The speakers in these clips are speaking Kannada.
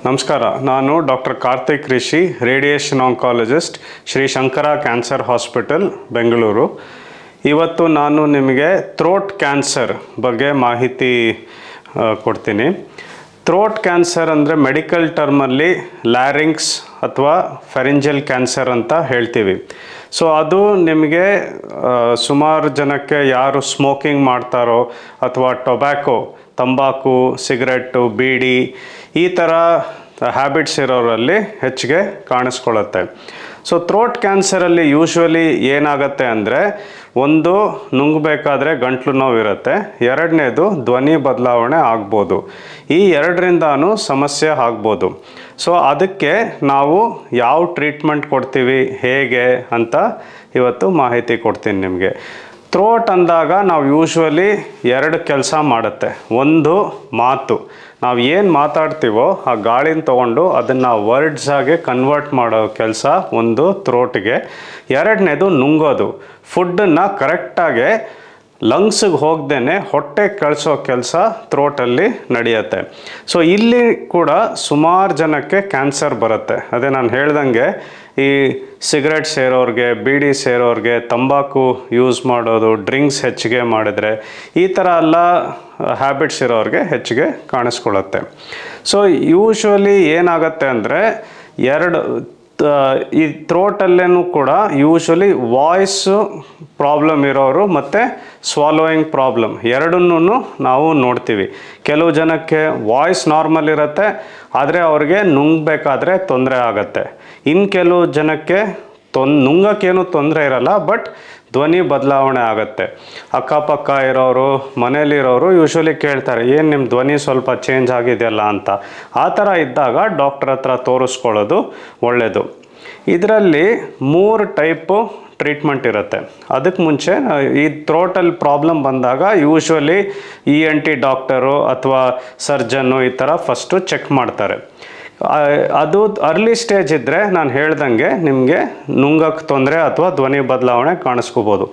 ನಮಸ್ಕಾರ. ನಾನು doctor Karthik Rishi, radiation oncologist, Shri Shankara cancer hospital, Bengaluru. ಇವತ್ತು ನಾನು ನಿಮಗೆ ಥ್ರೋಟ್ ಕ್ಯಾನ್ಸರ್ ಬಗ್ಗೆ ಮಾಹಿತಿ ಕೊಡ್ತೀನಿ. ಥ್ರೋಟ್ ಕ್ಯಾನ್ಸರ್ ಅಂದರೆ ಮೆಡಿಕಲ್ ಟರ್ಮಲ್ಲಿ ಲ್ಯಾರಿಂಕ್ಸ್ ಅಥವಾ ಫೆರಿಂಜಲ್ ಕ್ಯಾನ್ಸರ್ ಅಂತ ಹೇಳ್ತೀವಿ. ಸೊ ಅದು ನಿಮಗೆ ಸುಮಾರು ಜನಕ್ಕೆ ಯಾರು ಸ್ಮೋಕಿಂಗ್ ಮಾಡ್ತಾರೋ ಅಥವಾ ಟೊಬ್ಯಾಕೊ, ತಂಬಾಕು, ಸಿಗರೆಟ್ಟು, ಬೀಡಿ ಈ ಥರ ಹ್ಯಾಬಿಟ್ಸ್ ಇರೋರಲ್ಲಿ ಹೆಚ್ಚಿಗೆ ಕಾಣಿಸ್ಕೊಳ್ಳುತ್ತೆ. ಸೊ ಥ್ರೋಟ್ ಕ್ಯಾನ್ಸರಲ್ಲಿ ಯೂಶ್ವಲಿ ಏನಾಗುತ್ತೆ ಅಂದರೆ, ಒಂದು ನುಂಗಬೇಕಾದ್ರೆ ಗಂಟ್ಲು ನೋವು ಇರುತ್ತೆ, ಎರಡನೇದು ಧ್ವನಿ ಬದಲಾವಣೆ ಆಗ್ಬೋದು. ಈ ಎರಡರಿಂದಾನು ಸಮಸ್ಯೆ ಆಗ್ಬೋದು. ಸೊ ಅದಕ್ಕೆ ನಾವು ಯಾವ ಟ್ರೀಟ್ಮೆಂಟ್ ಕೊಡ್ತೀವಿ, ಹೇಗೆ ಅಂತ ಇವತ್ತು ಮಾಹಿತಿ ಕೊಡ್ತೀನಿ ನಿಮಗೆ. ಥ್ರೋಟ್ ಅಂದಾಗ ನಾವು ಯೂಶ್ವಲಿ ಎರಡು ಕೆಲಸ ಮಾಡುತ್ತೆ. ಒಂದು ಮಾತು, ನಾವು ಏನು ಮಾತಾಡ್ತೀವೋ ಆ ಗಾಳಿನ ತೊಗೊಂಡು ಅದನ್ನು ವರ್ಡ್ಸ್ ಆಗಿ ಕನ್ವರ್ಟ್ ಮಾಡೋ ಕೆಲಸ ಒಂದು ಥ್ರೋಟ್ಗೆ. ಎರಡನೇದು ನುಂಗೋದು, ಫುಡ್ಡನ್ನು ಕರೆಕ್ಟಾಗಿ ಲಂಗ್ಸಿಗೆ ಹೋಗ್ದೇ ಹೊಟ್ಟೆಗೆ ಕಳಿಸೋ ಕೆಲಸ ಥ್ರೋಟಲ್ಲಿ ನಡೆಯುತ್ತೆ. ಸೊ ಇಲ್ಲಿ ಕೂಡ ಸುಮಾರು ಜನಕ್ಕೆ ಕ್ಯಾನ್ಸರ್ ಬರುತ್ತೆ. ಅದೇ ನಾನು ಹೇಳ್ದಂಗೆ ಈ ಸಿಗರೆಟ್ ಸೇರೋರಿಗೆ, ಬೀಡಿ ಸೇರೋರಿಗೆ, ತಂಬಾಕು ಯೂಸ್ ಮಾಡೋದು, ಡ್ರಿಂಕ್ಸ್ ಹೆಚ್ಚಿಗೆ ಮಾಡಿದ್ರೆ ಈ ಥರ ಎಲ್ಲ ಹ್ಯಾಬಿಟ್ಸ್ ಇರೋರಿಗೆ ಹೆಚ್ಚಿಗೆ ಕಾಣಿಸ್ಕೊಳ್ಳುತ್ತೆ. ಸೊ ಯೂಶ್ವಲಿ ಏನಾಗುತ್ತೆ ಅಂದರೆ, ಈ ಥ್ರೋಟಲ್ಲೇನೂ ಕೂಡ ಯೂಶ್ವಲಿ ವಾಯ್ಸು ಪ್ರಾಬ್ಲಮ್ ಇರೋರು ಮತ್ತು ಸ್ವಾಲೋಯಿಂಗ್ ಪ್ರಾಬ್ಲಮ್ ಎರಡನ್ನೂ ನಾವು ನೋಡ್ತೀವಿ. ಕೆಲವು ಜನಕ್ಕೆ ವಾಯ್ಸ್ ನಾರ್ಮಲ್ ಇರುತ್ತೆ, ಆದರೆ ಅವ್ರಿಗೆ ನುಂಗಬೇಕಾದ್ರೆ ತೊಂದರೆ ಆಗುತ್ತೆ. ಇನ್ನು ಕೆಲವು ಜನಕ್ಕೆ ನುಂಗಕ್ಕೇನು ತೊಂದರೆ ಇರಲ್ಲ, ಬಟ್ ಧ್ವನಿ ಬದಲಾವಣೆ ಆಗುತ್ತೆ. ಅಕ್ಕಪಕ್ಕ ಇರೋರು, ಮನೇಲಿರೋರು ಯೂಶ್ವಲಿ ಕೇಳ್ತಾರೆ, ಏನು ನಿಮ್ಮ ಧ್ವನಿ ಸ್ವಲ್ಪ ಚೇಂಜ್ ಆಗಿದೆಯಲ್ಲ ಅಂತ. ಆ ಥರ ಇದ್ದಾಗ ಡಾಕ್ಟ್ರ್ ಹತ್ರ ತೋರಿಸ್ಕೊಳ್ಳೋದು ಒಳ್ಳೆಯದು. ಇದರಲ್ಲಿ 3 ಟೈಪು ಟ್ರೀಟ್ಮೆಂಟ್ ಇರುತ್ತೆ. ಅದಕ್ಕೆ ಮುಂಚೆ ಈ ಥ್ರೋಟಲ್ಲಿ ಪ್ರಾಬ್ಲಮ್ ಬಂದಾಗ ಯೂಶ್ವಲಿ ENT ಡಾಕ್ಟರು ಅಥವಾ ಸರ್ಜನ್ನು ಈ ಥರ ಫಸ್ಟು ಚೆಕ್ ಮಾಡ್ತಾರೆ. ಅದು ಅರ್ಲಿ ಸ್ಟೇಜ್ ಇದ್ದರೆ ನಾನು ಹೇಳ್ದಂಗೆ ನಿಮಗೆ ನುಂಗಕ್ಕೆ ತೊಂದರೆ ಅಥವಾ ಧ್ವನಿ ಬದಲಾವಣೆ ಕಾಣಿಸ್ಕೋಬೋದು.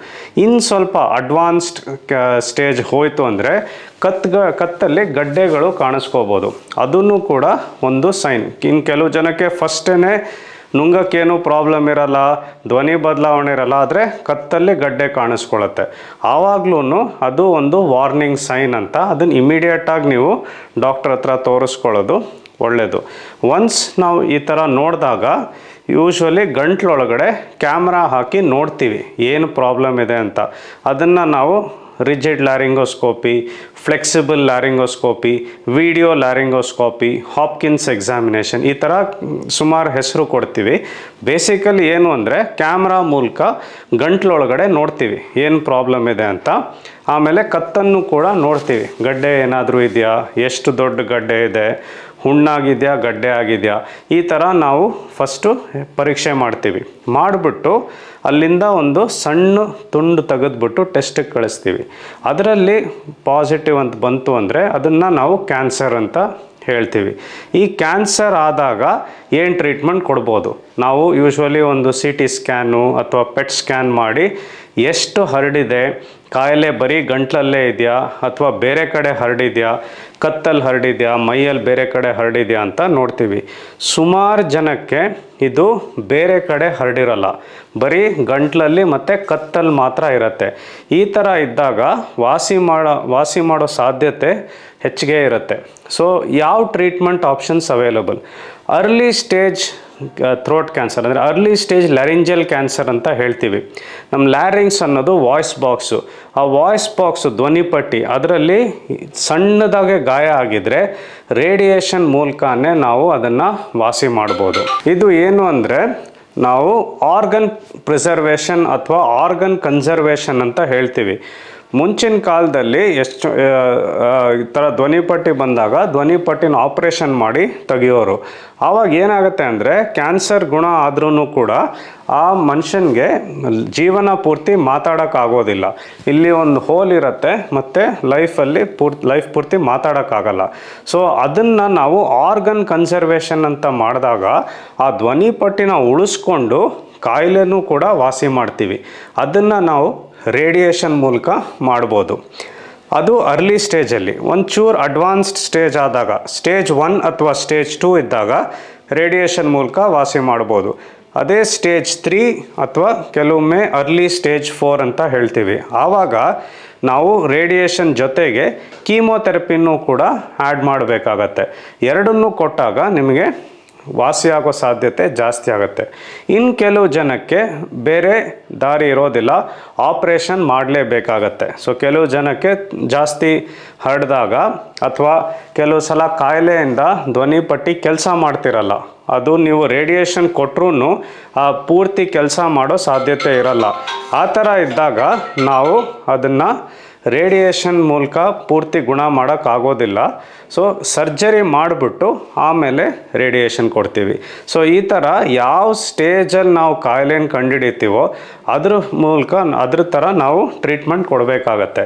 ಇನ್ನು ಸ್ವಲ್ಪ ಅಡ್ವಾನ್ಸ್ಡ್ ಸ್ಟೇಜ್ ಹೋಯಿತು ಅಂದರೆ ಕತ್ತಲ್ಲಿ ಗಡ್ಡೆಗಳು ಕಾಣಿಸ್ಕೋಬೋದು. ಅದನ್ನು ಕೂಡ ಒಂದು ಸೈನ್. ಇನ್ನು ಕೆಲವು ಜನಕ್ಕೆ ಫಸ್ಟೇ ನುಂಗಕ್ಕೇನು ಪ್ರಾಬ್ಲಮ್ ಇರಲ್ಲ, ಧ್ವನಿ ಬದಲಾವಣೆ ಇರಲ್ಲ, ಆದರೆ ಕತ್ತಲ್ಲಿ ಗಡ್ಡೆ ಕಾಣಿಸ್ಕೊಳ್ಳುತ್ತೆ. ಆವಾಗ್ಲೂ ಅದು ಒಂದು ವಾರ್ನಿಂಗ್ ಸೈನ್ ಅಂತ. ಅದನ್ನು ಇಮಿಡಿಯೇಟಾಗಿ ನೀವು ಡಾಕ್ಟ್ರ್ ಹತ್ರ ತೋರಿಸ್ಕೊಳ್ಳೋದು ಒಳ್ಳೆಯದು. ಒನ್ಸ್ ನಾವು ಈ ಥರ ನೋಡಿದಾಗ ಯೂಶ್ವಲಿ ಗಂಟ್ಲೊಳಗಡೆ ಕ್ಯಾಮ್ರಾ ಹಾಕಿ ನೋಡ್ತೀವಿ ಏನು ಪ್ರಾಬ್ಲಮ್ ಇದೆ ಅಂತ. ಅದನ್ನು ನಾವು rigid laryngoscopy, flexible laryngoscopy, video laryngoscopy, Hopkins examination ಈ ಥರ ಸುಮಾರು ಹೆಸರು ಕೊಡ್ತೀವಿ. ಬೇಸಿಕಲಿ ಏನು ಅಂದರೆ, ಕ್ಯಾಮ್ರಾ ಮೂಲಕ ಗಂಟ್ಲೊಳಗಡೆ ನೋಡ್ತೀವಿ ಏನು ಪ್ರಾಬ್ಲಮ್ ಇದೆ ಅಂತ. ಆಮೇಲೆ ಕತ್ತನ್ನು ಕೂಡ ನೋಡ್ತೀವಿ, ಗಡ್ಡೆ ಏನಾದರೂ ಇದೆಯಾ, ಎಷ್ಟು ದೊಡ್ಡ ಗಡ್ಡೆ ಇದೆ, ಹುಣ್ಣಾಗಿದೆಯಾ, ಗಡ್ಡೆ ಆಗಿದೆಯಾ, ಈ ಥರ ನಾವು ಫಸ್ಟು ಪರೀಕ್ಷೆ ಮಾಡ್ತೀವಿ. ಮಾಡಿಬಿಟ್ಟು ಅಲ್ಲಿಂದ ಒಂದು ಸಣ್ಣ ತುಂಡು ತೆಗೆದುಬಿಟ್ಟು ಟೆಸ್ಟಿಗೆ ಕಳಿಸ್ತೀವಿ. ಅದರಲ್ಲಿ ಪಾಸಿಟಿವ್ ಅಂತ ಬಂತು ಅಂದರೆ ಅದನ್ನು ನಾವು ಕ್ಯಾನ್ಸರ್ ಅಂತ ಹೇಳ್ತೀವಿ. ಈ ಕ್ಯಾನ್ಸರ್ ಆದಾಗ ಏನು ಟ್ರೀಟ್ಮೆಂಟ್ ಕೊಡ್ಬೋದು? ನಾವು ಯೂಶ್ವಲಿ ಒಂದು CT ಸ್ಕ್ಯಾನು ಅಥವಾ ಪೆಟ್ ಸ್ಕ್ಯಾನ್ ಮಾಡಿ ಎಷ್ಟು ಹರಡಿದೆ, ಕಾಯಿಲೆ ಬರೀ ಗಂಟ್ಲಲ್ಲೇ ಇದೆಯಾ ಅಥವಾ ಬೇರೆ ಕಡೆ ಹರಡಿದೆಯಾ, ಕತ್ತಲ್ಲಿ ಹರಡಿದೆಯಾ, ಮೈಯಲ್ಲಿ ಬೇರೆ ಕಡೆ ಹರಡಿದೆಯಾ ಅಂತ ನೋಡ್ತೀವಿ. ಸುಮಾರು ಜನಕ್ಕೆ ಇದು ಬೇರೆ ಕಡೆ ಹರಡಿರಲ್ಲ, ಬರೀ ಗಂಟ್ಲಲ್ಲಿ ಮತ್ತು ಕತ್ತಲ್ಲಿ ಮಾತ್ರ ಇರುತ್ತೆ. ಈ ಥರ ಇದ್ದಾಗ ವಾಸಿ ಮಾಡೋ ಸಾಧ್ಯತೆ ಹೆಚ್ಚಿಗೆ ಇರುತ್ತೆ. ಸೊ ಯಾವ treatment options available? Early stage throat cancer ಅಂದರೆ ಅರ್ಲಿ ಸ್ಟೇಜ್ ಲ್ಯಾರಿಂಜಲ್ ಕ್ಯಾನ್ಸರ್ ಅಂತ ಹೇಳ್ತೀವಿ. ನಮ್ಮ ಲ್ಯಾರಿಂಗ್ಸ್ ಅನ್ನೋದು ವಾಯ್ಸ್ ಬಾಕ್ಸು. ಆ ವಾಯ್ಸ್ ಬಾಕ್ಸು, ಧ್ವನಿಪಟ್ಟಿ, ಅದರಲ್ಲಿ ಸಣ್ಣದಾಗೆ ಗಾಯ ಆಗಿದ್ರೆ ರೇಡಿಯೇಷನ್ ಮೂಲಕನೇ ನಾವು ಅದನ್ನು ವಾಸಿ ಮಾಡ್ಬೋದು. ಇದು ಏನು ಅಂದರೆ, ನಾವು ಆರ್ಗನ್ ಪ್ರಿಸರ್ವೇಷನ್ ಅಥವಾ ಆರ್ಗನ್ ಕನ್ಸರ್ವೇಷನ್ ಅಂತ ಹೇಳ್ತೀವಿ. ಮುಂಚಿನ ಕಾಲದಲ್ಲಿ ಎಷ್ಟು ಈ ಥರ ಧ್ವನಿಪಟ್ಟಿ ಬಂದಾಗ ಧ್ವನಿಪಟ್ಟಿನ ಆಪ್ರೇಷನ್ ಮಾಡಿ ತೆಗಿಯೋರು. ಆವಾಗ ಏನಾಗುತ್ತೆ ಅಂದರೆ, ಕ್ಯಾನ್ಸರ್ ಗುಣ ಆದ್ರೂ ಕೂಡ ಆ ಮನುಷ್ಯನಿಗೆ ಜೀವನ ಪೂರ್ತಿ ಮಾತಾಡೋಕ್ಕಾಗೋದಿಲ್ಲ. ಇಲ್ಲಿ ಒಂದು ಹೋಲ್ ಇರುತ್ತೆ ಮತ್ತು ಲೈಫ್ ಪೂರ್ತಿ ಮಾತಾಡೋಕ್ಕಾಗಲ್ಲ. ಸೊ ಅದನ್ನು ನಾವು ಆರ್ಗನ್ ಕನ್ಸರ್ವೇಷನ್ ಅಂತ ಮಾಡಿದಾಗ ಆ ಧ್ವನಿಪಟ್ಟಿನ ಉಳಿಸ್ಕೊಂಡು ಕಾಯಿಲೆನೂ ಕೂಡ ವಾಸಿ ಮಾಡ್ತೀವಿ. ಅದನ್ನು ನಾವು ರೇಡಿಯೇಷನ್ ಮೂಲಕ ಮಾಡ್ಬೋದು. ಅದು ಅರ್ಲಿ ಸ್ಟೇಜಲ್ಲಿ. ಒಂಚೂರು ಅಡ್ವಾನ್ಸ್ಡ್ ಸ್ಟೇಜ್ ಆದಾಗ, ಸ್ಟೇಜ್ 1 ಅಥವಾ ಸ್ಟೇಜ್ 2 ಇದ್ದಾಗ ರೇಡಿಯೇಷನ್ ಮೂಲಕ ವಾಸಿ ಮಾಡ್ಬೋದು. ಅದೇ ಸ್ಟೇಜ್ 3 ಅಥವಾ ಕೆಲವೊಮ್ಮೆ ಅರ್ಲಿ ಸ್ಟೇಜ್ 4 ಅಂತ ಹೇಳ್ತೀವಿ. ಆವಾಗ ನಾವು ರೇಡಿಯೇಷನ್ ಜೊತೆಗೆ ಕೀಮೋಥೆರಪಿನೂ ಕೂಡ ಆ್ಯಡ್ ಮಾಡಬೇಕಾಗತ್ತೆ. ಎರಡನ್ನೂ ಕೊಟ್ಟಾಗ ನಿಮಗೆ ವಾಸಿಯಾಗೋ ಸಾಧ್ಯತೆ ಜಾಸ್ತಿ ಆಗುತ್ತೆ. ಇನ್ನು ಕೆಲವು ಜನಕ್ಕೆ ಬೇರೆ ದಾರಿ ಇರೋದಿಲ್ಲ, ಆಪ್ರೇಷನ್ ಮಾಡಲೇಬೇಕಾಗತ್ತೆ. ಸೊ ಕೆಲವು ಜನಕ್ಕೆ ಜಾಸ್ತಿ ಹರಡಿದಾಗ ಅಥವಾ ಕೆಲವು ಸಲ ಕಾಯಿಲೆಯಿಂದ ಧ್ವನಿ ಪಟ್ಟಿ ಕೆಲಸ ಮಾಡ್ತಿರಲ್ಲ, ಅದು ನೀವು ರೇಡಿಯೇಷನ್ ಕೊಟ್ಟರೂ ಪೂರ್ತಿ ಕೆಲಸ ಮಾಡೋ ಸಾಧ್ಯತೆ ಇರಲ್ಲ. ಆ ಥರ ಇದ್ದಾಗ ನಾವು ಅದನ್ನು ರೇಡಿಯೇಷನ್ ಮೂಲಕ ಪೂರ್ತಿ ಗುಣ ಮಾಡೋಕ್ಕಾಗೋದಿಲ್ಲ. ಸೊ ಸರ್ಜರಿ ಮಾಡಿಬಿಟ್ಟು ಆಮೇಲೆ ರೇಡಿಯೇಷನ್ ಕೊಡ್ತೀವಿ. ಸೊ ಈ ಥರ ಯಾವ ಸ್ಟೇಜಲ್ಲಿ ನಾವು ಕಾಯಿಲೆನ ಕಂಡುಹಿಡಿತೀವೋ ಅದ್ರ ಥರ ನಾವು ಟ್ರೀಟ್ಮೆಂಟ್ ಕೊಡಬೇಕಾಗತ್ತೆ.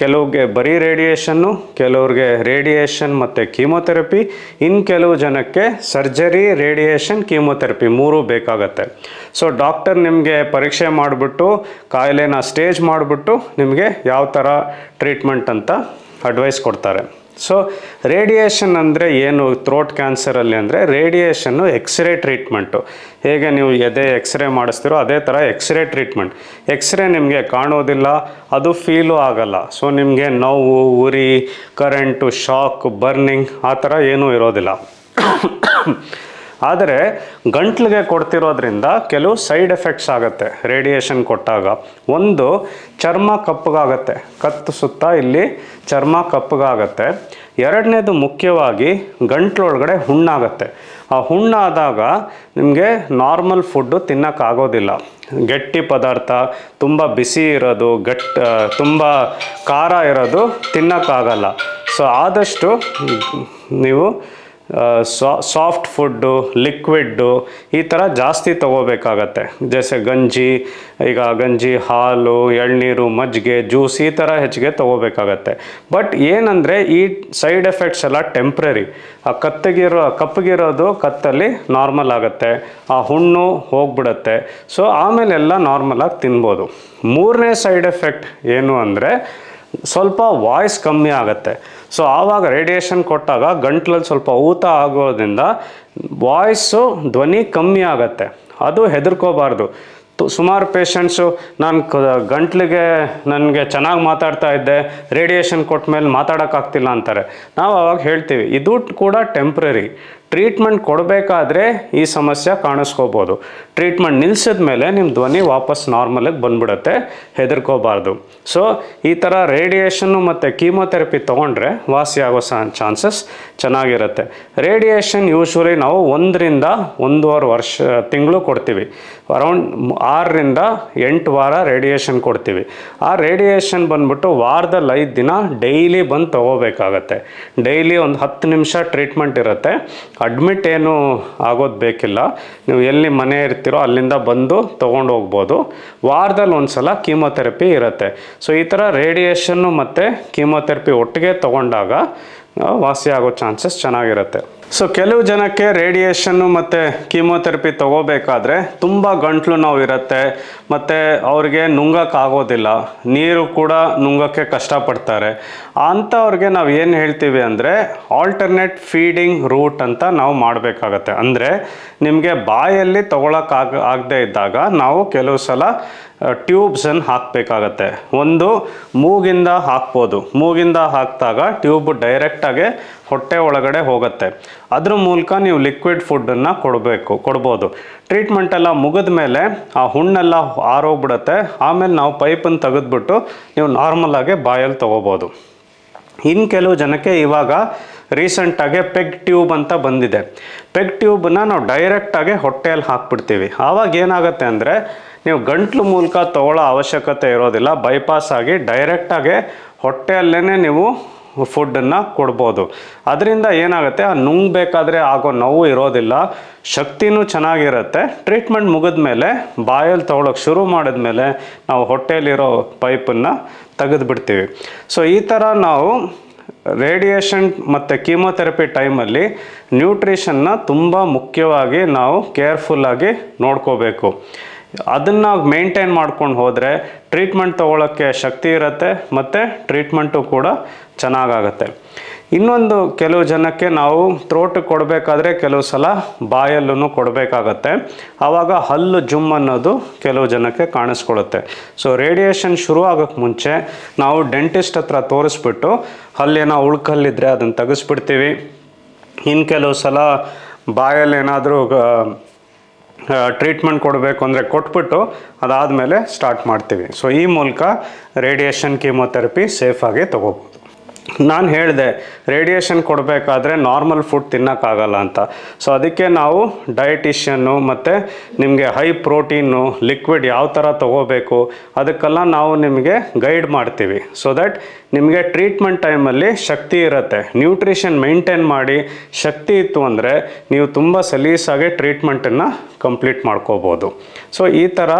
ಕೆಲವ್ರಿಗೆ ಬರೀ ರೇಡಿಯೇಷನ್ನು, ಕೆಲವ್ರಿಗೆ ರೇಡಿಯೇಷನ್ ಮತ್ತು ಕೀಮೋಥೆರಪಿ, ಇನ್ನು ಕೆಲವು ಜನಕ್ಕೆ ಸರ್ಜರಿ, ರೇಡಿಯೇಷನ್, ಕೀಮೋಥೆರಪಿ 3 ಬೇಕಾಗತ್ತೆ. ಸೊ ಡಾಕ್ಟರ್ ನಿಮಗೆ ಪರೀಕ್ಷೆ ಮಾಡಿಬಿಟ್ಟು ಕಾಯಿಲೆನ ಸ್ಟೇಜ್ ಮಾಡಿಬಿಟ್ಟು ನಿಮಗೆ ಯಾವ ಥರ ಟ್ರೀಟ್ಮೆಂಟ್ ಅಂತ ಅಡ್ವೈಸ್ ಕೊಡ್ತಾರೆ. ಸೊ ರೇಡಿಯೇಷನ್ ಅಂದರೆ ಏನು ಥ್ರೋಟ್ ಕ್ಯಾನ್ಸರಲ್ಲಿ ಅಂದರೆ, ರೇಡಿಯೇಷನ್ನು ಎಕ್ಸ್ರೇ ಟ್ರೀಟ್ಮೆಂಟು. ಹೇಗೆ ನೀವು ಎದೆ ಎಕ್ಸ್ರೇ ಮಾಡಿಸ್ತೀರೋ ಅದೇ ಥರ ಎಕ್ಸ್ರೇ ಟ್ರೀಟ್ಮೆಂಟ್. ಎಕ್ಸ್ರೇ ನಿಮಗೆ ಕಾಣೋದಿಲ್ಲ, ಅದು ಫೀಲು ಆಗಲ್ಲ. ಸೊ ನಿಮಗೆ ನೋವು, ಉರಿ, ಕರೆಂಟು, ಶಾಕ್, ಬರ್ನಿಂಗ್ ಆ ಥರ ಏನೂ ಇರೋದಿಲ್ಲ. ಆದರೆ ಗಂಟ್ಲಿಗೆ ಕೊಡ್ತಿರೋದ್ರಿಂದ ಕೆಲವು ಸೈಡ್ ಎಫೆಕ್ಟ್ಸ್ ಆಗುತ್ತೆ ರೇಡಿಯೇಷನ್ ಕೊಟ್ಟಾಗ. ಒಂದು, ಚರ್ಮ ಕಪ್ಪಗಾಗತ್ತೆ, ಕತ್ತು ಸುತ್ತ ಇಲ್ಲಿ ಚರ್ಮ ಕಪ್ಪಗಾಗತ್ತೆ. ಎರಡನೇದು ಮುಖ್ಯವಾಗಿ ಗಂಟ್ಲೊಳಗಡೆ ಹುಣ್ಣಾಗತ್ತೆ. ಆ ಹುಣ್ಣಾದಾಗ ನಿಮಗೆ ನಾರ್ಮಲ್ ಫುಡ್ಡು ತಿನ್ನೋಕ್ಕಾಗೋದಿಲ್ಲ. ಗಟ್ಟಿ ಪದಾರ್ಥ, ತುಂಬ ಬಿಸಿ ಇರೋದು, ತುಂಬ ಖಾರ ಇರೋದು ತಿನ್ನೋಕ್ಕಾಗಲ್ಲ. ಸೊ ಆದಷ್ಟು ನೀವು ಸಾಫ್ಟ್ ಫುಡ್ಡು, ಲಿಕ್ವಿಡ್ಡು ಈ ಥರ ಜಾಸ್ತಿ ತೊಗೋಬೇಕಾಗತ್ತೆ. ಜೈಸೆ ಗಂಜಿ, ಹಾಲು, ಎಳ್ನೀರು, ಮಜ್ಜಿಗೆ, ಜ್ಯೂಸ್ ಈ ಥರ ಹೆಚ್ಚಿಗೆ ತೊಗೋಬೇಕಾಗತ್ತೆ. ಬಟ್ ಏನಂದರೆ ಈ ಸೈಡ್ ಎಫೆಕ್ಟ್ಸ್ ಎಲ್ಲ ಟೆಂಪ್ರರಿ. ಆ ಕಪ್ಪಗಿರೋದು ಕತ್ತಲ್ಲಿ ನಾರ್ಮಲ್ ಆಗುತ್ತೆ, ಆ ಹುಣ್ಣು ಹೋಗ್ಬಿಡುತ್ತೆ. ಸೊ ಆಮೇಲೆಲ್ಲ ನಾರ್ಮಲಾಗಿ ತಿನ್ಬೋದು. ಮೂರನೇ ಸೈಡ್ ಎಫೆಕ್ಟ್ ಏನು ಅಂದರೆ ಸ್ವಲ್ಪ ವಾಯ್ಸ್ ಕಮ್ಮಿ ಆಗುತ್ತೆ. ಸೊ ಆವಾಗ ರೇಡಿಯೇಷನ್ ಕೊಟ್ಟಾಗ ಗಂಟ್ಲಲ್ಲಿ ಸ್ವಲ್ಪ ಊತ ಆಗೋದ್ರಿಂದ ವಾಯ್ಸು, ಧ್ವನಿ ಕಮ್ಮಿ ಆಗುತ್ತೆ. ಅದು ಹೆದರ್ಕೋಬಾರ್ದು. ಸುಮಾರು ಪೇಷಂಟ್ಸು ನನಗೆ ಚೆನ್ನಾಗಿ ಮಾತಾಡ್ತಾ ಇದ್ದೆ, ರೇಡಿಯೇಷನ್ ಕೊಟ್ಟ ಮೇಲೆ ಮಾತಾಡೋಕ್ಕಾಗ್ತಿಲ್ಲ ಅಂತಾರೆ. ನಾವು ಅವಾಗ ಹೇಳ್ತೀವಿ ಇದು ಕೂಡ ಟೆಂಪ್ರರಿ. ಟ್ರೀಟ್ಮೆಂಟ್ ಕೊಡಬೇಕಾದ್ರೆ ಈ ಸಮಸ್ಯೆ ಕಾಣಿಸ್ಕೋಬೋದು. ಟ್ರೀಟ್ಮೆಂಟ್ ನಿಲ್ಲಿಸಿದ ಮೇಲೆ ನಿಮ್ಮ ಧ್ವನಿ ವಾಪಸ್ ನಾರ್ಮಲಿಗೆ ಬಂದ್ಬಿಡುತ್ತೆ, ಹೆದರ್ಕೋಬಾರ್ದು. ಸೊ ಈ ಥರ ರೇಡಿಯೇಷನ್ನು ಮತ್ತು ಕೀಮೋಥೆರಪಿ ತೊಗೊಂಡ್ರೆ ವಾಸಿ ಆಗೋ ಚಾನ್ಸಸ್ ಚೆನ್ನಾಗಿರುತ್ತೆ. ರೇಡಿಯೇಷನ್ ಯೂಶ್ವಲಿ ನಾವು 1 ರಿಂದ 1.5 ತಿಂಗಳು ಕೊಡ್ತೀವಿ. ಅರೌಂಡ್ 6 ರಿಂದ 8 ವಾರ ರೇಡಿಯೇಷನ್ ಕೊಡ್ತೀವಿ. ಆ ರೇಡಿಯೇಷನ್ ಬಂದ್ಬಿಟ್ಟು ವಾರದಲ್ಲಿ 5 ದಿನ ಡೈಲಿ ಬಂದು ತೊಗೋಬೇಕಾಗತ್ತೆ. ಡೈಲಿ ಒಂದು 10 ನಿಮಿಷ ಟ್ರೀಟ್ಮೆಂಟ್ ಇರುತ್ತೆ. ಅಡ್ಮಿಟ್ ಏನು ಆಗೋದು ಬೇಕಿಲ್ಲ. ನೀವು ಎಲ್ಲಿ ಮನೆ ಇರ್ತೀರೋ ಅಲ್ಲಿಂದ ಬಂದು ತೊಗೊಂಡು ಹೋಗ್ಬೋದು. ವಾರದಲ್ಲಿ ಒಂದು ಸಲ ಕೀಮೋಥೆರಪಿ ಇರುತ್ತೆ. ಸೊ ಈ ಥರ ರೇಡಿಯೇಷನ್ನು ಮತ್ತು ಕೀಮೋಥೆರಪಿ ಒಟ್ಟಿಗೆ ತೊಗೊಂಡಾಗ ವಾಸಿ ಆಗೋ ಚಾನ್ಸಸ್ ಚೆನ್ನಾಗಿರುತ್ತೆ. ಸೊ ಕೆಲವು ಜನಕ್ಕೆ ರೇಡಿಯೇಷನ್ನು ಮತ್ತು ಕೀಮೋಥೆರಪಿ ತೊಗೋಬೇಕಾದ್ರೆ ತುಂಬ ಗಂಟ್ಲು ನೋವು ಇರುತ್ತೆ, ಮತ್ತು ಅವ್ರಿಗೆ ನುಂಗಕ್ಕಾಗೋದಿಲ್ಲ, ನೀರು ಕೂಡ ನುಂಗಕ್ಕೆ ಕಷ್ಟಪಡ್ತಾರೆ. ಅಂಥವ್ರಿಗೆ ನಾವು ಏನು ಹೇಳ್ತೀವಿ ಅಂದರೆ ಆಲ್ಟರ್ನೇಟ್ ಫೀಡಿಂಗ್ ರೂಟ್ ಅಂತ ನಾವು ಮಾಡಬೇಕಾಗತ್ತೆ. ಅಂದರೆ ನಿಮಗೆ ಬಾಯಲ್ಲಿ ಆಗದೇ ಇದ್ದಾಗ ನಾವು ಕೆಲವು ಸಲ ಟ್ಯೂಬ್ಸನ್ನು ಹಾಕಬೇಕಾಗತ್ತೆ. ಒಂದು ಮೂಗಿಂದ ಹಾಕ್ಬೋದು. ಮೂಗಿಂದ ಹಾಕಿದಾಗ ಟ್ಯೂಬ್ ಡೈರೆಕ್ಟಾಗಿ ಹೊಟ್ಟೆ ಒಳಗಡೆ ಹೋಗುತ್ತೆ. ಅದ್ರ ಮೂಲಕ ನೀವು ಲಿಕ್ವಿಡ್ ಫುಡ್ಡನ್ನು ಕೊಡ್ಬೋದು. ಟ್ರೀಟ್ಮೆಂಟೆಲ್ಲ ಮುಗಿದ ಮೇಲೆ ಆ ಹುಣ್ಣೆಲ್ಲ ಆರೋಗ್ಬಿಡುತ್ತೆ. ಆಮೇಲೆ ನಾವು ಪೈಪನ್ನು ತೆಗೆದ್ಬಿಟ್ಟು ನೀವು ನಾರ್ಮಲಾಗಿ ಬಾಯಲ್ಲಿ ತೊಗೋಬೋದು. ಇನ್ನು ಕೆಲವು ಜನಕ್ಕೆ ಇವಾಗ ರೀಸೆಂಟಾಗಿ ಪೆಗ್ ಟ್ಯೂಬ್ ಅಂತ ಬಂದಿದೆ. ಪೆಗ್ ಟ್ಯೂಬನ್ನ ನಾವು ಡೈರೆಕ್ಟಾಗಿ ಹೊಟ್ಟೆಯಲ್ಲಿ ಹಾಕ್ಬಿಡ್ತೀವಿ. ಆವಾಗ ಏನಾಗುತ್ತೆ ಅಂದರೆ ನೀವು ಗಂಟ್ಲು ಮೂಲಕ ತೊಗೊಳ್ಳೋ ಅವಶ್ಯಕತೆ ಇರೋದಿಲ್ಲ. ಬೈಪಾಸ್ ಆಗಿ ಡೈರೆಕ್ಟಾಗಿ ಹೊಟ್ಟೆಯಲ್ಲೇ ನೀವು ಫುಡ್ಡನ್ನು ಕೊಡ್ಬೋದು. ಅದರಿಂದ ಏನಾಗುತ್ತೆ, ಆ ನುಂಗಬೇಕಾದ್ರೆ ಆಗೋ ನೋವು ಇರೋದಿಲ್ಲ, ಶಕ್ತಿನೂ ಚೆನ್ನಾಗಿರುತ್ತೆ. ಟ್ರೀಟ್ಮೆಂಟ್ ಮುಗಿದ ಮೇಲೆ ಬಾಯಲ್ಲಿ ತೊಗೊಳಕ್ಕೆ ಶುರು ಮಾಡಿದ್ಮೇಲೆ ನಾವು ಹೊಟ್ಟೆಯಲ್ಲಿರೋ ಪೈಪನ್ನು ತೆಗೆದುಬಿಡ್ತೀವಿ. ಸೊ ಈ ಥರ ನಾವು ರೇಡಿಯೇಷನ್ ಮತ್ತು ಕೀಮೋಥೆರಪಿ ಟೈಮಲ್ಲಿ ನ್ಯೂಟ್ರಿಷನ್ನ ತುಂಬ ಮುಖ್ಯವಾಗಿ ನಾವು ಕೇರ್ಫುಲ್ಲಾಗಿ ನೋಡ್ಕೋಬೇಕು. ಅದನ್ನು ಮೇಂಟೈನ್ ಮಾಡ್ಕೊಂಡು ಹೋದರೆ ಟ್ರೀಟ್ಮೆಂಟ್ ತೊಗೊಳಕ್ಕೆ ಶಕ್ತಿ ಇರುತ್ತೆ ಮತ್ತು ಟ್ರೀಟ್ಮೆಂಟು ಕೂಡ ಚೆನ್ನಾಗಾಗತ್ತೆ. ಇನ್ನೊಂದು ಕೆಲವು ಜನಕ್ಕೆ ನಾವು ಥ್ರೋಟ್ ಕೊಡಬೇಕಾದ್ರೆ ಕೆಲವು ಸಲ ಬಾಯಲ್ಲೂ ಕೊಡಬೇಕಾಗತ್ತೆ. ಆವಾಗ ಹಲ್ಲು ಜುಮ್ ಅನ್ನೋದು ಕೆಲವು ಜನಕ್ಕೆ ಕಾಣಿಸ್ಕೊಳ್ಳುತ್ತೆ. ಸೊ ರೇಡಿಯೇಷನ್ ಶುರು ಆಗೋಕ್ಕೆ ಮುಂಚೆ ನಾವು ಡೆಂಟಿಸ್ಟ್ ಹತ್ರ ತೋರಿಸ್ಬಿಟ್ಟು ಹಲ್ಲೇನೋ ಉಳ್ಕಲ್ಲಿದ್ದರೆ ಅದನ್ನು ತೆಗೆಸ್ಬಿಡ್ತೀವಿ. ಇನ್ನು ಕೆಲವು ಸಲ ಬಾಯಲ್ಲಿ ಏನಾದರೂ ಟ್ರೀಟ್ಮೆಂಟ್ ಕೊಡಬೇಕು ಅಂದರೆ ಕೊಟ್ಬಿಟ್ಟು ಅದಾದಮೇಲೆ ಸ್ಟಾರ್ಟ್ ಮಾಡ್ತೀವಿ. ಸೊ ಈ ಮೂಲಕ ರೇಡಿಯೇಷನ್ ಕೀಮೋಥೆರಪಿ ಸೇಫಾಗಿ ತೊಗೋಬೋದು. ನಾನು ಹೇಳಿದೆ ರೇಡಿಯೇಷನ್ ಕೊಡಬೇಕಾದ್ರೆ ನಾರ್ಮಲ್ ಫುಡ್ ತಿನ್ನೋಕ್ಕಾಗಲ್ಲ ಅಂತ. ಸೊ ಅದಕ್ಕೆ ನಾವು ಡಯಟಿಷಿಯನ್ನು ಮತ್ತು ನಿಮಗೆ ಹೈ ಪ್ರೋಟೀನು ಲಿಕ್ವಿಡ್ ಯಾವ ಥರ ತೊಗೋಬೇಕು ಅದಕ್ಕೆಲ್ಲ ನಾವು ನಿಮಗೆ ಗೈಡ್ ಮಾಡ್ತೀವಿ. ಸೊ ದ್ಯಾಟ್ ನಿಮಗೆ ಟ್ರೀಟ್ಮೆಂಟ್ ಟೈಮಲ್ಲಿ ಶಕ್ತಿ ಇರುತ್ತೆ. ನ್ಯೂಟ್ರಿಷನ್ ಮೇಂಟೈನ್ ಮಾಡಿ ಶಕ್ತಿ ಇತ್ತು ಅಂದರೆ ನೀವು ತುಂಬ ಸಲೀಸಾಗಿ ಟ್ರೀಟ್ಮೆಂಟನ್ನು ಕಂಪ್ಲೀಟ್ ಮಾಡ್ಕೋಬೋದು. ಸೊ ಈ ಥರ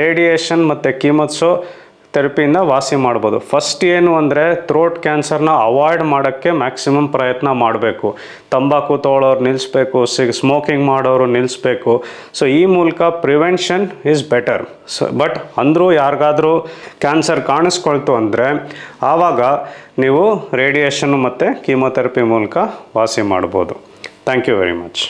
ರೇಡಿಯೇಷನ್ ಮತ್ತು ಕೀಮೋಥೆರಪಿ ಥೆರಪಿಯಿಂದ ವಾಸಿ ಮಾಡ್ಬೋದು. ಫಸ್ಟ್ ಏನು ಅಂದರೆ ಥ್ರೋಟ್ ಕ್ಯಾನ್ಸರ್ನ ಅವಾಯ್ಡ್ ಮಾಡೋಕ್ಕೆ ಮ್ಯಾಕ್ಸಿಮಮ್ ಪ್ರಯತ್ನ ಮಾಡಬೇಕು. ತಂಬಾಕು ತೊಗೊಳ್ಳೋರು ನಿಲ್ಲಿಸ್ಬೇಕು, ಸ್ಮೋಕಿಂಗ್ ಮಾಡೋರು ನಿಲ್ಲಿಸ್ಬೇಕು. ಸೊ ಈ ಮೂಲಕ prevention is better. So but ಅಂದರೂ ಯಾರಿಗಾದರೂ ಕ್ಯಾನ್ಸರ್ ಕಾಣಿಸ್ಕೊಳ್ತು ಅಂದರೆ ಆವಾಗ ನೀವು ರೇಡಿಯೇಷನ್ನು ಮತ್ತು ಕೀಮೋಥೆರಪಿ ಮೂಲಕ ವಾಸಿ ಮಾಡ್ಬೋದು. Thank you very much.